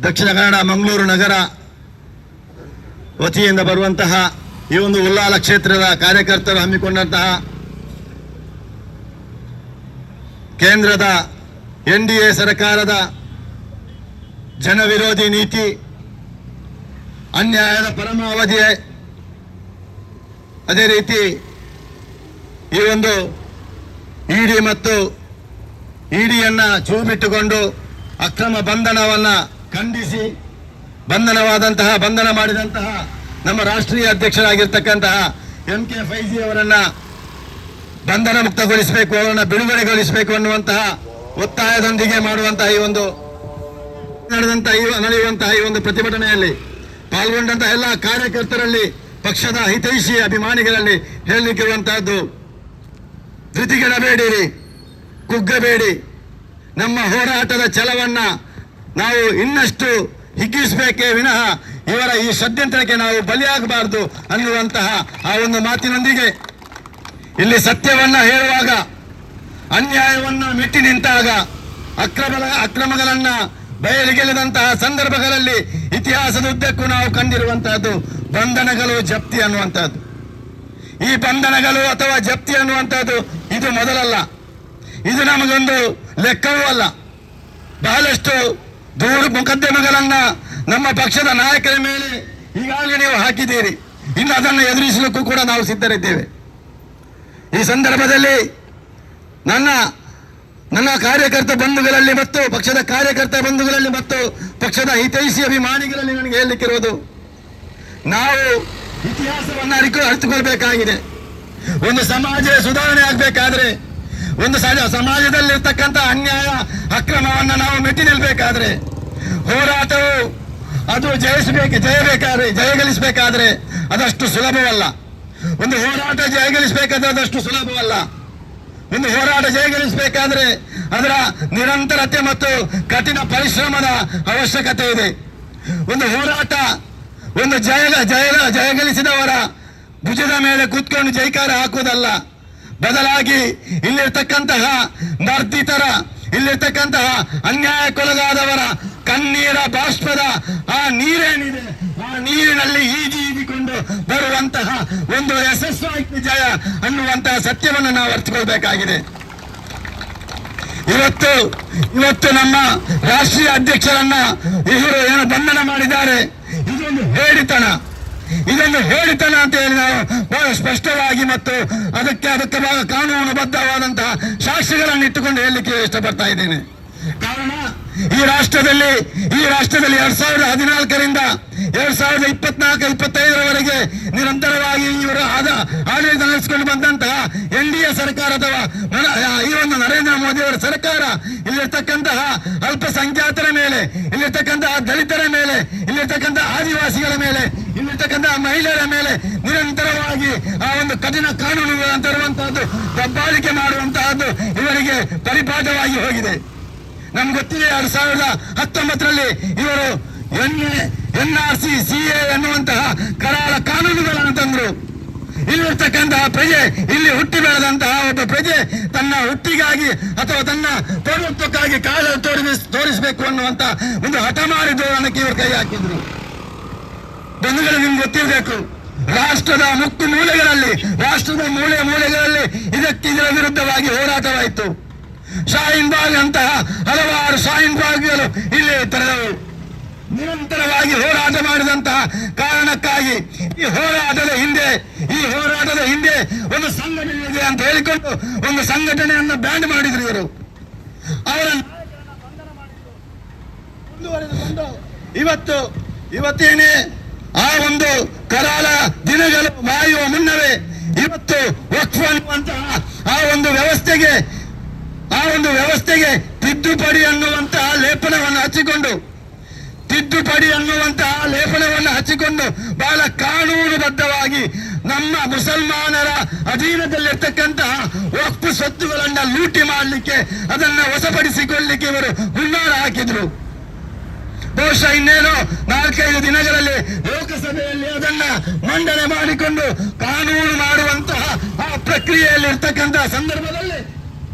ದಕ್ಷಿಣ ಕನ್ನಡ ಮಂಗಳೂರು ನಗರ ವತಿಯಿಂದ ಬರುವಂತಹ ಈ ಒಂದು ಉಳ್ಳಾಲ ಕ್ಷೇತ್ರದ ಕಾರ್ಯಕರ್ತರು ಹಮ್ಮಿಕೊಂಡಂತಹ ಕೇಂದ್ರದ NDA ಸರ್ಕಾರದ ಜನವಿರೋಧಿ ನೀತಿ, ಅನ್ಯಾಯದ ಪರಮಾವಧಿ, ಅದೇ ರೀತಿ ಈ ಒಂದು ಇಡಿ ಮತ್ತು ಇಡಿಯನ್ನ ಚೂಬಿಟ್ಟುಕೊಂಡು ಅಕ್ರಮ ಬಂಧನವನ್ನು ಖಂಡಿಸಿ ಬಂಧನ ಮಾಡಿದಂತಹ ನಮ್ಮ ರಾಷ್ಟ್ರೀಯ ಅಧ್ಯಕ್ಷರಾಗಿರ್ತಕ್ಕಂತಹ MK ಫೈಜಿ ಅವರನ್ನ ಬಂಧನ ಮುಕ್ತಗೊಳಿಸಬೇಕು, ಅವರನ್ನು ಬಿಡುಗಡೆಗೊಳಿಸಬೇಕು ಅನ್ನುವಂತಹ ಒತ್ತಾಯದೊಂದಿಗೆ ಮಾಡುವಂತಹ ನಡೆಯುವಂತಹ ಈ ಒಂದು ಪ್ರತಿಭಟನೆಯಲ್ಲಿ ಪಾಲ್ಗೊಂಡಂತಹ ಎಲ್ಲ ಕಾರ್ಯಕರ್ತರಲ್ಲಿ, ಪಕ್ಷದ ಹಿತೈಷಿ ಅಭಿಮಾನಿಗಳಲ್ಲಿ ಹೇಳಲಿಕ್ಕಿರುವಂತಹದ್ದು, ಧೃತಿಗೆಡಬೇಡಿರಿ, ಕುಗ್ಗಬೇಡಿ. ನಮ್ಮ ಹೋರಾಟದ ಛಲವನ್ನ ನಾವು ಇನ್ನಷ್ಟು ಹಿಗ್ಗಿಸಬೇಕೇ ವಿನಃ ಇವರ ಈ ಷಡ್ಯಂತ್ರಕ್ಕೆ ನಾವು ಬಲಿಯಾಗಬಾರದು ಅನ್ನುವಂತಹ ಆ ಒಂದು ಮಾತಿನೊಂದಿಗೆ ಇಲ್ಲಿ ಸತ್ಯವನ್ನ ಹೇಳುವಾಗ, ಅನ್ಯಾಯವನ್ನ ಮೆಟ್ಟಿ ನಿಂತಾಗ, ಅಕ್ರಮಗಳನ್ನ ಬಯಲಿಗೆಳೆದಂತಹ ಸಂದರ್ಭಗಳಲ್ಲಿ ಇತಿಹಾಸದ ಉದ್ದಕ್ಕೂ ನಾವು ಕಂಡಿರುವಂತಹದ್ದು ಬಂಧನಗಳು, ಜಪ್ತಿ ಅನ್ನುವಂಥದ್ದು. ಈ ಬಂಧನಗಳು ಅಥವಾ ಜಪ್ತಿ ಅನ್ನುವಂಥದ್ದು ಇದು ಮೊದಲಲ್ಲ, ಇದು ನಮಗೊಂದು ಲೆಕ್ಕವೂ ಅಲ್ಲ. ಬಹಳಷ್ಟು ಮೊಕದ್ದಮೆಗಳನ್ನ ನಮ್ಮ ಪಕ್ಷದ ನಾಯಕರ ಮೇಲೆ ಈಗಾಗಲೇ ನೀವು ಹಾಕಿದ್ದೀರಿ. ಇನ್ನು ಅದನ್ನು ಎದುರಿಸಲಿಕ್ಕೂ ಕೂಡ ನಾವು ಸಿದ್ಧರಿದ್ದೇವೆ. ಈ ಸಂದರ್ಭದಲ್ಲಿ ನನ್ನ ಕಾರ್ಯಕರ್ತ ಬಂಧುಗಳಲ್ಲಿ ಮತ್ತು ಪಕ್ಷದ ಕಾರ್ಯಕರ್ತ ಬಂಧುಗಳಲ್ಲಿ ಮತ್ತು ಪಕ್ಷದ ಹಿತೈಷಿ ಅಭಿಮಾನಿಗಳಲ್ಲಿ ನನಗೆ ಹೇಳಲಿಕ್ಕಿರುವುದು, ನಾವು ಇತಿಹಾಸವನ್ನು ಅರಿತುಕೊಳ್ಬೇಕಾಗಿದೆ. ಒಂದು ಸಮಾಜ ಸುಧಾರಣೆ ಆಗಬೇಕಾದ್ರೆ, ಒಂದು ಸಮಾಜದಲ್ಲಿರ್ತಕ್ಕಂಥ ಅನ್ಯಾಯ ಅಕ್ರಮವನ್ನು ನಾವು ಮೆಟ್ಟಿ ನಿಲ್ಲಬೇಕಾದ್ರೆ, ಹೋರಾಟವು ಅದು ಜಯಗಳಿಸಬೇಕಾದ್ರೆ ಅದಷ್ಟು ಸುಲಭವಲ್ಲ. ಒಂದು ಹೋರಾಟ ಜಯಗಳಿಸಬೇಕಾದ್ರೆ ಅದಷ್ಟು ಸುಲಭವಲ್ಲ. ಒಂದು ಹೋರಾಟ ಜಯಗಳಿಸಬೇಕಾದ್ರೆ ಅದರ ನಿರಂತರತೆ ಮತ್ತು ಕಠಿಣ ಪರಿಶ್ರಮದ ಅವಶ್ಯಕತೆ ಇದೆ. ಒಂದು ಹೋರಾಟ ಒಂದು ಜಯಗಳಿಸಿದವರ ಭುಜದ ಮೇಲೆ ಕೂತ್ಕೊಂಡು ಜೈಕಾರ ಹಾಕುವುದಲ್ಲ, ಬದಲಾಗಿ ಇಲ್ಲಿರ್ತಕ್ಕಂತಹ ಮರ್ದಿತರ, ಇಲ್ಲಿರ್ತಕ್ಕಂತಹ ಅನ್ಯಾಯಕ್ಕೊಳಗಾದವರ ಕಣ್ಣೀರ ಬಾಷ್ಪದ ಆ ನೀರೇನಿದೆ, ಆ ನೀರಿನಲ್ಲಿ ಈಜಿಕೊಂಡು ಬರುವಂತಹ ಒಂದು ಯಶಸ್ವಿ ಜಯ ಅನ್ನುವಂತಹ ಸತ್ಯವನ್ನು ನಾವು ಅರ್ಥಕೊಳ್ಬೇಕಾಗಿದೆ. ಇವತ್ತು ನಮ್ಮ ರಾಷ್ಟ್ರೀಯ ಅಧ್ಯಕ್ಷರನ್ನ ಇವರು ಏನು ಬಂಧನ ಮಾಡಿದ್ದಾರೆ, ಇದೊಂದು ಹೇಳಿತನ ಅಂತ ಹೇಳಿ ನಾವು ಬಹಳ ಸ್ಪಷ್ಟವಾಗಿ ಮತ್ತು ಅದಕ್ಕೆ ಕಾನೂನುಬದ್ಧವಾದಂತಹ ಸಾಕ್ಷಿಗಳನ್ನು ಇಟ್ಟುಕೊಂಡು ಹೇಳಲಿಕ್ಕೆ ಇಷ್ಟಪಡ್ತಾ ಇದ್ದೇನೆ. ಕಾರಣ ಈ ರಾಷ್ಟ್ರದಲ್ಲಿ 2014ರಿಂದ 2024-25ರವರೆಗೆ ನಿರಂತರವಾಗಿ ಇವರು ಆಡಳಿತ ನಡೆಸಿಕೊಂಡು ಬಂದಂತಹ NDA ಸರ್ಕಾರ ಅಥವಾ ಈ ಒಂದು ನರೇಂದ್ರ ಮೋದಿ ಅವರ ಸರ್ಕಾರ ಇಲ್ಲಿರ್ತಕ್ಕಂತಹ ಅಲ್ಪಸಂಖ್ಯಾತರ ಮೇಲೆ, ಇಲ್ಲಿರ್ತಕ್ಕಂತಹ ದಲಿತರ ಮೇಲೆ, ಇಲ್ಲಿರ್ತಕ್ಕಂತಹ ಆದಿವಾಸಿಗಳ ಮೇಲೆ, ಇಲ್ಲಿರ್ತಕ್ಕಂತಹ ಮಹಿಳೆಯರ ಮೇಲೆ ನಿರಂತರವಾಗಿ ಆ ಒಂದು ಕಠಿಣ ಕಾನೂನುಗಳನ್ನು ತರುವಂತಹದ್ದು, ದಬ್ಬಾಳಿಕೆ ಮಾಡುವಂತಹದ್ದು ಇವರಿಗೆ ಪರಿಪಾಠವಾಗಿ ಹೋಗಿದೆ. ನಮ್ಗೆ ಗೊತ್ತಿದೆ, 2019ರಲ್ಲಿ ಇವರು NRC CA ಎನ್ನುವಂತಹ ಕರಾಳ ಕಾನೂನುಗಳನ್ನು ತಂದರು. ಇಲ್ಲಿರ್ತಕ್ಕಂತಹ ಪ್ರಜೆ, ಇಲ್ಲಿ ಹುಟ್ಟಿ ಬೆಳೆದಂತಹ ಒಬ್ಬ ಪ್ರಜೆ ತನ್ನ ಹುಟ್ಟಿಗಾಗಿ ಅಥವಾ ತನ್ನ ಪೌರತ್ವಕ್ಕಾಗಿ ಕಾಲ ತೋರಿಸಬೇಕು ಅನ್ನುವಂತ ಒಂದು ಹಠಮಾರಿ ಧೋರಣಕ್ಕೆ ಇವರು ಕೈ ಹಾಕಿದ್ರು. ಬಂಧುಗಳು, ನಿಮ್ಗೆ ಗೊತ್ತಿರಬೇಕು, ರಾಷ್ಟ್ರದ ಮೂಲೆಗಳಲ್ಲಿ ಇದರ ವಿರುದ್ಧವಾಗಿ ಹೋರಾಟವಾಯಿತು. ಶಾಹೀನ್ ಬಾಗ್ ಅಂತಹ ಹಲವಾರು ಶಾಹೀನ್ ಬಾಗ್ಗಳು ಇಲ್ಲಿ ತೆರೆದವು. ನಿರಂತರವಾಗಿ ಹೋರಾಟ ಮಾಡಿದಂತಹ ಕಾರಣಕ್ಕಾಗಿ ಈ ಹೋರಾಟದ ಹಿಂದೆ ಒಂದು ಸಂಘಟನೆ ಇದೆ ಅಂತ ಹೇಳಿಕೊಂಡು ಒಂದು ಸಂಘಟನೆಯನ್ನ ಬ್ಯಾನ್ ಮಾಡಿದ್ರು ಇವರು. ಅವರ ಮುಂದುವರೆದುಕೊಂಡು ಇವತ್ತೇನೆ ಆ ಒಂದು ಕರಾಳ ದಿನಗಳು ಮಾಯುವ ಮುನ್ನವೇ ಇವತ್ತು ವಕ್ಫ್ ಅನ್ನುವಂತಹ ಆ ಒಂದು ವ್ಯವಸ್ಥೆಗೆ ತಿದ್ದುಪಡಿ ಅನ್ನುವಂತಹ ಲೇಪನವನ್ನು ಹಚ್ಚಿಕೊಂಡು ಬಹಳ ಕಾನೂನುಬದ್ಧವಾಗಿ ನಮ್ಮ ಮುಸಲ್ಮಾನರ ಅಧೀನದಲ್ಲಿರ್ತಕ್ಕಂತಹ ವಕ್ಫ್ ಸ್ವತ್ತುಗಳನ್ನ ಲೂಟಿ ಮಾಡಲಿಕ್ಕೆ, ಅದನ್ನ ವಶಪಡಿಸಿಕೊಳ್ಳಲಿಕ್ಕೆ ಇವರು ಹುನ್ನಾರ ಹಾಕಿದ್ರು. ಬಹುಶಃ ಇನ್ನೇನು 4-5 ದಿನಗಳಲ್ಲಿ ಲೋಕಸಭೆಯಲ್ಲಿ ಅದನ್ನ ಮಂಡನೆ ಮಾಡಿಕೊಂಡು ಕಾನೂನು ಮಾಡುವಂತಹ ಆ ಪ್ರಕ್ರಿಯೆಯಲ್ಲಿ ಇರ್ತಕ್ಕಂತಹ ಸಂದರ್ಭದಲ್ಲಿ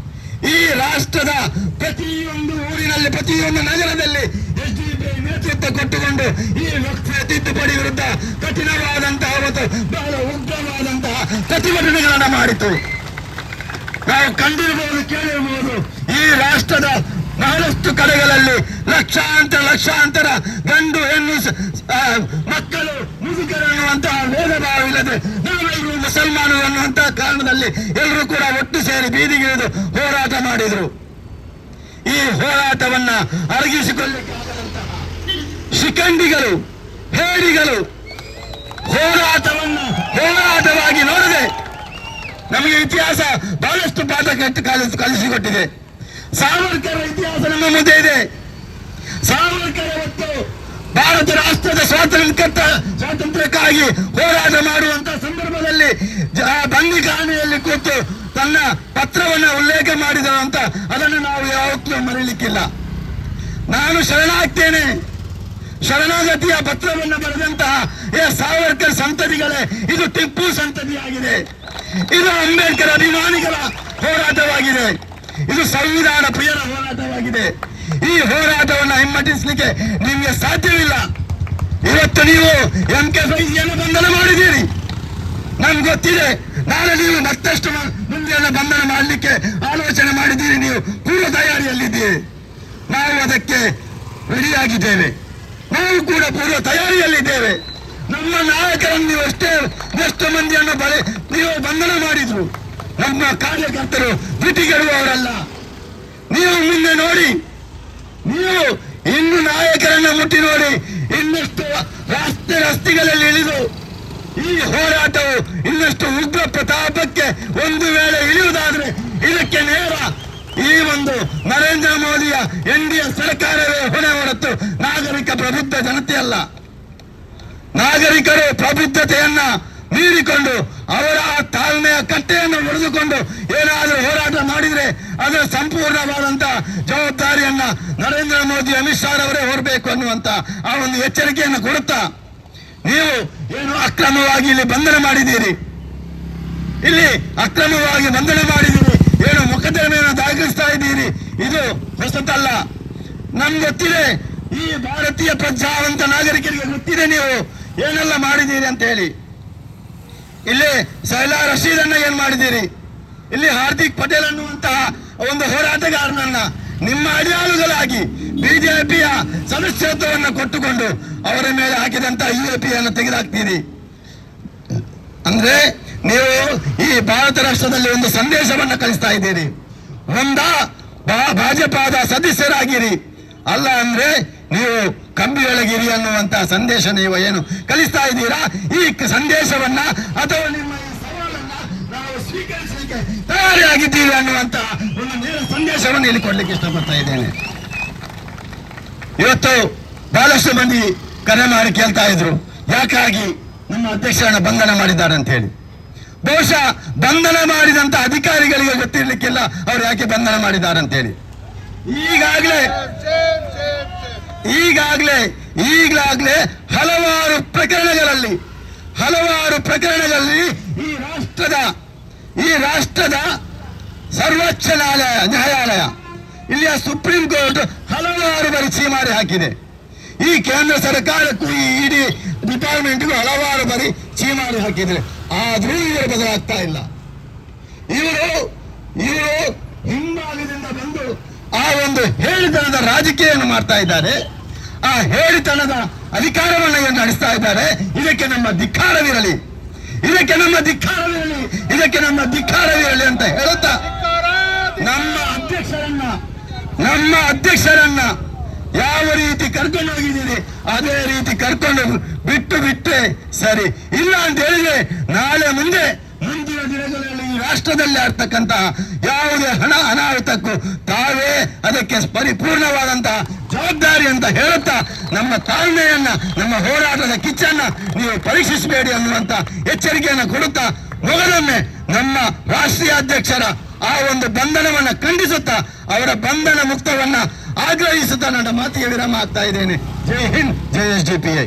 ಈ ರಾಷ್ಟ್ರದ ಪ್ರತಿಯೊಂದು ಊರಿನಲ್ಲಿ, ಪ್ರತಿಯೊಂದು ನಗರದಲ್ಲಿ SDPI ನೇತೃತ್ವ ಕಠಿಣವಾದಂತಹ ಮತ್ತು ಬಹಳ ಉಗ್ರವಾದಂತಹ ಪ್ರತಿಭಟನೆಗಳನ್ನ ಮಾಡಿತು. ನಾವು ಕಂಡಿರಬಹುದು, ಕೇಳಿರಬಹುದು. ಈ ರಾಷ್ಟ್ರದ ಬಹಳಷ್ಟು ಕಡೆಗಳಲ್ಲಿ ಲಕ್ಷಾಂತರ ಗಂಡು ಹೆಣ್ಣು ಮಕ್ಕಳು ಮುದುಕರು ಅನ್ನುವಂತಹ ಭೇದ ಭಾವವಿಲ್ಲದೆ ನಾವೆಲ್ಲರೂ ಮುಸಲ್ಮಾನರು ಅನ್ನುವಂತಹ ಕಾರಣದಲ್ಲಿ ಎಲ್ಲರೂ ಕೂಡ ಒಟ್ಟು ಸೇರಿ ಬೀದಿಗಿಳಿದು ಹೋರಾಟ ಮಾಡಿದರು. ಈ ಹೋರಾಟವನ್ನ ಅರಗಿಸಿಕೊಳ್ಳಿಕ್ಕಾಗದಂತಹ ಶಿಖಂಡಿಗಳು, ಹೇಡಿಗಳು ಹೋರಾಟವಾಗಿ ನೋಡದೆ ನಮಗೆ ಇತಿಹಾಸ ಬಹಳಷ್ಟು ಪಾಠ ಕಲಿಸಿಕೊಟ್ಟಿದೆ. ಸಾವರ್ಕರ್ ಇತಿಹಾಸ ನಮ್ಮ ಮುಂದೆ ಇದೆ. ಸಾವರ್ಕರ್ ಅವತ್ತು ಭಾರತ ರಾಷ್ಟ್ರದ ಸ್ವಾತಂತ್ರ್ಯಕ್ಕಾಗಿ ಹೋರಾಟ ಮಾಡುವಂತಹ ಸಂದರ್ಭದಲ್ಲಿ ಬಂದಿಖಾನೆಯಲ್ಲಿ ಕೂತು ತನ್ನ ಪತ್ರವನ್ನು ಉಲ್ಲೇಖ ಮಾಡಿದರು ಅಂತ ಅದನ್ನು ನಾವು ಯಾವತ್ತೂ ಮರೀಲಿಕ್ಕಿಲ್ಲ. ನಾನು ಶರಣಾಗ್ತೇನೆ, ಶರಣಾಗತಿಯ ಪತ್ರವನ್ನು ಬರೆದಂತಹ ಸಾವರ್ಕರ್ ಸಂತತಿಗಳೇ ಇದು ಟಿಪ್ಪು ಸಂತತಿಯಾಗಿದೆ. ಇದು ಅಂಬೇಡ್ಕರ್ ಅಭಿಮಾನಿಗಳ ಹೋರಾಟವಾಗಿದೆ. ಇದು ಸಂವಿಧಾನ ಪ್ರಿಯರ ಹೋರಾಟವಾಗಿದೆ. ಈ ಹೋರಾಟವನ್ನು ಹಿಮ್ಮಟ್ಟಿಸಲಿಕ್ಕೆ ನಿಮಗೆ ಸಾಧ್ಯವಿಲ್ಲ. ಇವತ್ತು ನೀವು MK ಫೈಜಿಯನ್ನು ಬಂಧನ ಮಾಡಿದ್ದೀರಿ, ನಮ್ಗೆ ಗೊತ್ತಿದೆ. ನಾಳೆ ನೀವು ಮತ್ತಷ್ಟು ಮುಂದೆಲ್ಲ ಬಂಧನ ಮಾಡಲಿಕ್ಕೆ ಆಲೋಚನೆ ಮಾಡಿದ್ದೀರಿ. ನೀವು ಪೂರ್ವ ತಯಾರಿಯಲ್ಲಿದ್ದೀರಿ. ನಾವು ಅದಕ್ಕೆ ರೆಡಿಯಾಗಿದ್ದೇವೆ. ನಾವು ಕೂಡ ಪೂರ್ವ ತಯಾರಿಯಲ್ಲಿದ್ದೇವೆ. ನಮ್ಮ ನಾಯಕರನ್ನು ನೀವು ಎಷ್ಟು ಮಂದಿಯನ್ನು ನೀವು ಬಂಧನ ಮಾಡಿದ್ರು. ನಮ್ಮ ಕಾರ್ಯಕರ್ತರು ಬಿಟ್ಟಿಗೆಡುವವರಲ್ಲ. ನೀವು ಮುಂದೆ ನೋಡಿ, ನೀವು ಇನ್ನು ನಾಯಕರನ್ನ ಮುಟ್ಟಿ ನೋಡಿ. ಇನ್ನಷ್ಟು ರಸ್ತೆಗಳಲ್ಲಿ ಇಳಿದು ಈ ಹೋರಾಟವು ಇನ್ನಷ್ಟು ಉಗ್ರ ಪ್ರತಾಪಕ್ಕೆ ಒಂದು ವೇಳೆ ಇಳಿಯುವುದಾದ್ರೆ ಇದಕ್ಕೆ ನೇರ ಈ ಒಂದು ನರೇಂದ್ರ ಮೋದಿಯ NDA ಸರ್ಕಾರವೇ ಹೊಣೆ ಹೊರತು ನಾಗರಿಕ ಪ್ರಬುದ್ಧ ಜನತೆ ಅಲ್ಲ. ನಾಗರಿಕರು ಪ್ರಬುದ್ಧತೆಯನ್ನ ಮೀರಿಕೊಂಡು ಅವರ ತಾಳ್ಮೆಯ ಕಟ್ಟೆಯನ್ನು ಮುರಿದುಕೊಂಡು ಏನಾದರೂ ಹೋರಾಟ ಮಾಡಿದ್ರೆ ಅದರ ಸಂಪೂರ್ಣವಾದಂತಹ ಜವಾಬ್ದಾರಿಯನ್ನ ನರೇಂದ್ರ ಮೋದಿ, ಅಮಿತ್ ಶಾ ಅವರೇ ಹೊರಬೇಕು ಅನ್ನುವಂತ ಆ ಒಂದು ಎಚ್ಚರಿಕೆಯನ್ನು ಕೊಡುತ್ತಾ, ನೀವು ಏನು ಅಕ್ರಮವಾಗಿ ಇಲ್ಲಿ ಬಂಧನ ಮಾಡಿದ್ದೀರಿ, ಇಲ್ಲಿ ಅಕ್ರಮವಾಗಿ ಬಂಧನ ಮಾಡಿದ್ದೀರಿ, ಏನು ಮೊಕದ್ದಮೆಯನ್ನು ದಾಖಲಿಸ್ತಾ ಇದ್ದೀರಿ, ಇದು ಹೊಸತಲ್ಲ. ನಮ್ಗೆ ಗೊತ್ತಿದೆ. ಈ ಭಾರತೀಯ ಪ್ರಜಾವಂತ ನಾಗರಿಕರಿಗೆ ಗೊತ್ತಿದೆ ನೀವು ಏನೆಲ್ಲ ಮಾಡಿದ್ದೀರಿ ಅಂತ ಹೇಳಿ. ಇಲ್ಲಿ ಸೈಲಾ ರಶೀದ್ ಅನ್ನ ಏನ್ ಮಾಡಿದ್ದೀರಿ, ಇಲ್ಲಿ ಹಾರ್ದಿಕ್ ಪಟೇಲ್ ಅನ್ನುವಂತಹ ಒಂದು ಹೋರಾಟಗಾರನನ್ನ ನಿಮ್ಮ ಅಡಿಯಾಳುಗಳಾಗಿ ಬಿಜೆಪಿಯ ಸದಸ್ಯತ್ವವನ್ನು ಕೊಟ್ಟುಕೊಂಡು ಅವರ ಮೇಲೆ ಹಾಕಿದಂತಹ UAP ಅನ್ನು ತೆಗೆದುಹಾಕ್ತೀರಿ. ಅಂದ್ರೆ ನೀವು ಈ ಭಾರತ ರಾಷ್ಟ್ರದಲ್ಲಿ ಒಂದು ಸಂದೇಶವನ್ನು ಕಳಿಸ್ತಾ ಇದ್ದೀರಿ. ಭಾಜಪದ ಸದಸ್ಯರಾಗಿರಿ, ಅಲ್ಲ ಅಂದ್ರೆ ನೀವು ಕಂಬಿಯೊಳಗಿರಿ ಅನ್ನುವಂತಹ ಸಂದೇಶ ನೀವು ಏನು ಕಲಿಸ್ತಾ ಇದ್ದೀರಾ. ಈ ಸಂದೇಶವನ್ನ ಅಥವಾ ನಿಮ್ಮ ಈ ಸವಾಲನ್ನ ನಾವು ಸ್ವೀಕರಿಸಲಿಕ್ಕೆ ತಯಾರಿಯಾಗಿದ್ದೀವಿ ಅನ್ನುವಂತಹ ಒಂದು ನೇರ ಸಂದೇಶವನ್ನು ಇಲ್ಲಿ ಕೊಡ್ಲಿಕ್ಕೆ ಇಷ್ಟಪಡ್ತಾ ಇದ್ದೇನೆ. ಇವತ್ತು ಬಹಳಷ್ಟು ಮಂದಿ ಕರೆ ಮಾಡಿ ಕೇಳ್ತಾ ಇದ್ರು, ಯಾಕಾಗಿ ನಮ್ಮ ಅಧ್ಯಕ್ಷರನ್ನ ಬಂಧನ ಮಾಡಿದ್ದಾರೆ ಅಂತ ಹೇಳಿ. ಬಹುಶಃ ಬಂಧನ ಮಾಡಿದಂತ ಅಧಿಕಾರಿಗಳಿಗೆ ಗೊತ್ತಿರ್ಲಿಕ್ಕಿಲ್ಲ ಅವ್ರು ಯಾಕೆ ಬಂಧನ ಮಾಡಿದ್ದಾರೆ ಅಂತ ಹೇಳಿ. ಈಗಾಗಲೇ ಹಲವಾರು ಪ್ರಕರಣಗಳಲ್ಲಿ ಈ ರಾಷ್ಟ್ರದ ಸರ್ವೋಚ್ಚ ನ್ಯಾಯಾಲಯ, ಇಲ್ಲಿಯ ಸುಪ್ರೀಂ ಕೋರ್ಟ್ ಹಲವಾರು ಬಾರಿ ಛೀಮಾರಿ ಹಾಕಿದೆ. ಈ ಕೇಂದ್ರ ಸರ್ಕಾರಕ್ಕೂ ಈ ಇಡಿ ಡಿಪಾರ್ಟ್ಮೆಂಟ್ಗೂ ಹಲವಾರು ಬಾರಿ ಛೀಮಾರಿ ಹಾಕಿದ್ರೆ, ಆದ್ರೂ ಇವರು ಬದಲಾಗ್ತಾ ಇಲ್ಲ. ಇವರು ಹಿಂಭಾಗದಿಂದ ಬಂದು ಆ ಒಂದು ಹೇಳಿತನದ ರಾಜಕೀಯವನ್ನು ಮಾಡ್ತಾ ಇದ್ದಾರೆ. ಆ ಹೇಳಿತನದ ಅಧಿಕಾರವನ್ನು ಏನು ನಡೆಸ್ತಾ ಇದ್ದಾರೆ. ಇದಕ್ಕೆ ನಮ್ಮ ಧಿಕ್ಕಾರವಿರಲಿ ಅಂತ ಹೇಳುತ್ತಾ ನಮ್ಮ ಅಧ್ಯಕ್ಷರನ್ನ ಯಾವ ರೀತಿ ಕರ್ಕೊಂಡು ಹೋಗಿದ್ದೀರಿ ಅದೇ ರೀತಿ ಕರ್ಕೊಂಡು ಬಿಟ್ಟೆ ಸರಿ. ಇಲ್ಲ ಅಂತ ಹೇಳಿದ್ರೆ ನಾಳೆ ಮುಂದಿನ ದಿನಗಳಲ್ಲಿ ಈ ರಾಷ್ಟ್ರದಲ್ಲಿ ಆಗ್ತಕ್ಕಂತಹ ಯಾವುದೇ ಹಣ ಅನಾಹುತಕ್ಕೂ ತಾವೇ ಅದಕ್ಕೆ ಪರಿಪೂರ್ಣವಾದಂತಹ ಜವಾಬ್ದಾರಿ ಅಂತ ಹೇಳುತ್ತಾ ನಮ್ಮ ತಾಳ್ಮೆಯನ್ನ, ನಮ್ಮ ಹೋರಾಟದ ಕಿಚ್ಚನ್ನ ನೀವು ಪರೀಕ್ಷಿಸಬೇಡಿ ಅನ್ನುವಂತ ಎಚ್ಚರಿಕೆಯನ್ನು ಕೊಡುತ್ತಾ ಮೊದಲೊಮ್ಮೆ ನಮ್ಮ ರಾಷ್ಟ್ರೀಯ ಅಧ್ಯಕ್ಷರ ಆ ಒಂದು ಬಂಧನವನ್ನ ಖಂಡಿಸುತ್ತಾ ಅವರ ಬಂಧನ ಮುಕ್ತವನ್ನ ಆಗ್ರಹಿಸುತ್ತಾ ನನ್ನ ಮಾತಿಗೆ ವಿರಾಮ ಆಗ್ತಾ ಇದ್ದೇನೆ. ಜೈ ಹಿಂದ್, ಜೈ SDPI.